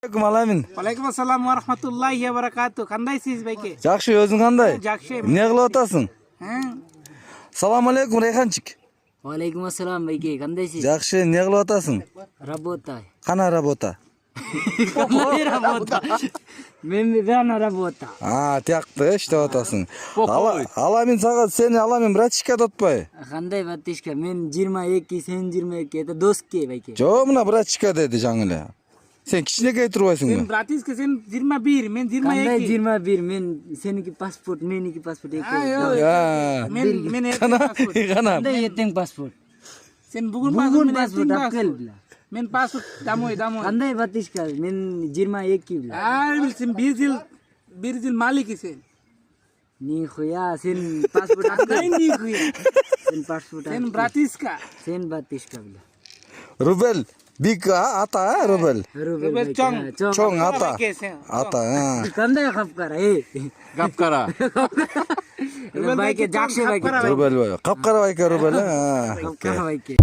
Assalamualaikum Alamin. Waalaikumsalam warahmatullahi wabarakatuh. Qandaysiz bayke? Жақсы, өзің қандай? Жақсы. Не қылып атасың? Салам алейкум Райханчик. Валейкум ассалам байке, қандайсыз? Жақсы, не қылып атасың? Работа. Қана работа? Қандай работа? Мен бәрін работа. Тияқты іштеп атасың. Аламин саған, сені Аламин братишка дотпай? Қандай братишка? Мен 22, сен 22, это доске байке. Жо, мына братишка деді жаңылы. Сен кішінекей тұрбайсың Sen ба? bratiska sen 21, men Қандай 22. 21, мен сенікі паспорт, менікі паспорт екі. Men Қана, pasport. қана. Қандай ертең паспорт? Sen bugün Бүгін pasport, паспорт апкел біля. Men pasport damoy. Қандай братишка? Мен 22 біля. Sen bir yıl malik sen. Нихуя, сен паспорт апкел. Nikuya. Сен паспорт Sen апкел. bratiska. Сен братишка біля. Рубел. Бик ата, Рубел. Rubel chong. Чоң ата. Sen. Ата, Қандай қапқара, Қапқара. Байке, жақсы байке. Рубел бай. Қапқара байка Рубел. Қапқара байке.